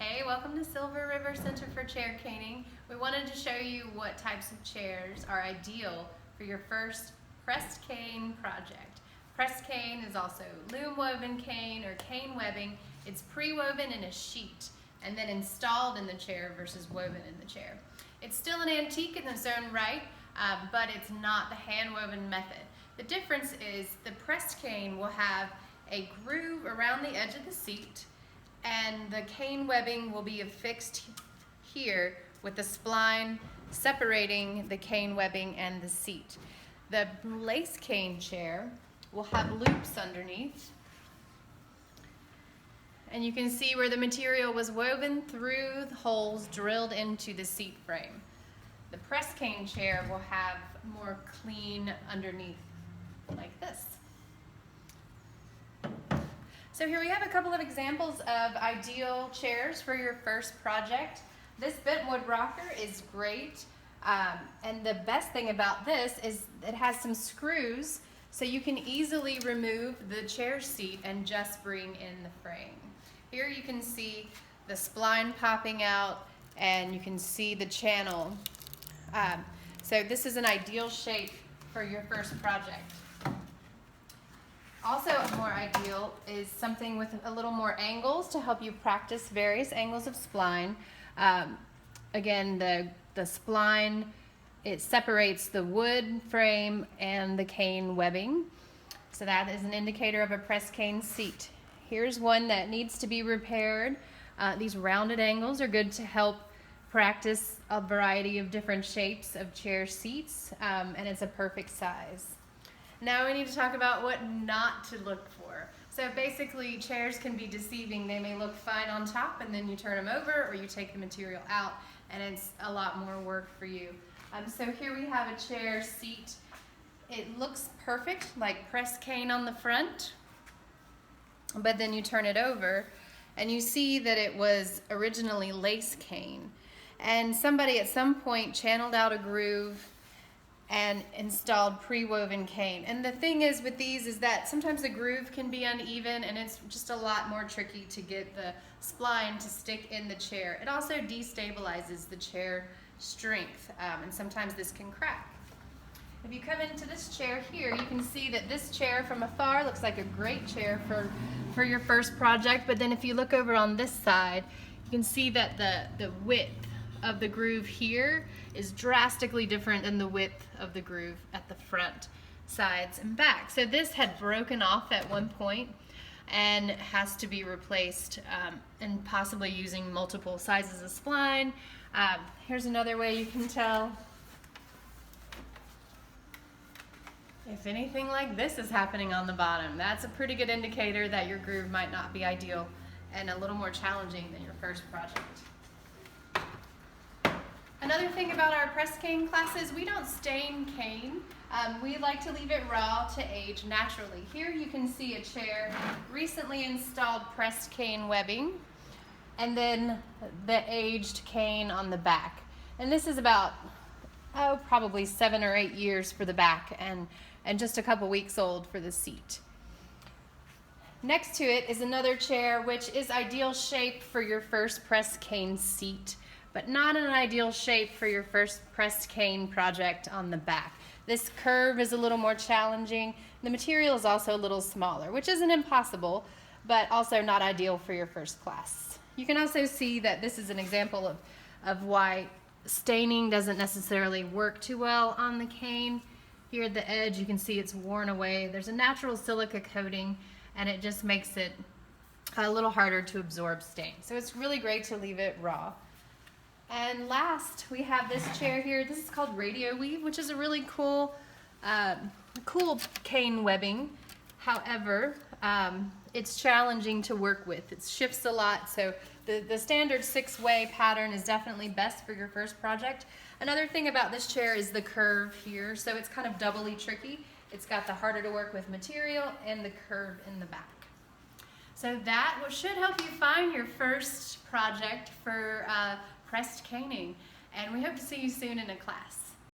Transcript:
Hey, welcome to Silver River Center for Chair Caning. We wanted to show you what types of chairs are ideal for your first pressed cane project. Pressed cane is also loom woven cane or cane webbing. It's pre-woven in a sheet and then installed in the chair versus woven in the chair. It's still an antique in its own right, but it's not the hand woven method. The difference is the pressed cane will have a groove around the edge of the seat, and the cane webbing will be affixed here with the spline separating the cane webbing and the seat. The lace cane chair will have loops underneath, and you can see where the material was woven through the holes drilled into the seat frame. The press cane chair will have more clean underneath, like this. So here we have a couple of examples of ideal chairs for your first project. This bentwood rocker is great, and the best thing about this is it has some screws so you can easily remove the chair seat and just bring in the frame. Here you can see the spline popping out and you can see the channel. So this is an ideal shape for your first project. Also more ideal is something with a little more angles to help you practice various angles of spline. Again, the spline, it separates the wood frame and the cane webbing. So that is an indicator of a pressed cane seat. Here's one that needs to be repaired. These rounded angles are good to help practice a variety of different shapes of chair seats, and it's a perfect size. Now we need to talk about what not to look for. So basically, chairs can be deceiving. They may look fine on top and then you turn them over or you take the material out and it's a lot more work for you. So here we have a chair seat. It looks perfect, like pressed cane on the front, but then you turn it over and you see that it was originally lace cane. And somebody at some point channeled out a groove and installed pre-woven cane. And the thing is with these is that sometimes the groove can be uneven and it's just a lot more tricky to get the spline to stick in the chair. It also destabilizes the chair strength, and sometimes this can crack. If you come into this chair here, you can see that this chair from afar looks like a great chair for your first project, but then if you look over on this side, you can see that the width of the groove here is drastically different than the width of the groove at the front, sides, and back. So this had broken off at one point and has to be replaced, and possibly using multiple sizes of spline. Here's another way you can tell. If anything like this is happening on the bottom, that's a pretty good indicator that your groove might not be ideal and a little more challenging than your first project. Another thing about our pressed cane classes, we don't stain cane. We like to leave it raw to age naturally. Here you can see a chair, recently installed pressed cane webbing, and then the aged cane on the back. And this is about, probably 7 or 8 years for the back and just a couple weeks old for the seat. Next to it is another chair which is ideal shape for your first pressed cane seat, but not an ideal shape for your first pressed cane project on the back. This curve is a little more challenging. The material is also a little smaller, which isn't impossible, but also not ideal for your first class. You can also see that this is an example of why staining doesn't necessarily work too well on the cane. Here at the edge, you can see it's worn away. There's a natural silica coating, and it just makes it a little harder to absorb stain. So it's really great to leave it raw. And last, we have this chair here. This is called Radio Weave, which is a really cool cane webbing. However, it's challenging to work with. It shifts a lot, so the standard 6-way pattern is definitely best for your first project. Another thing about this chair is the curve here, so it's kind of doubly tricky. It's got the harder to work with material and the curve in the back. So that should help you find your first project for pressed caning, and we hope to see you soon in a class.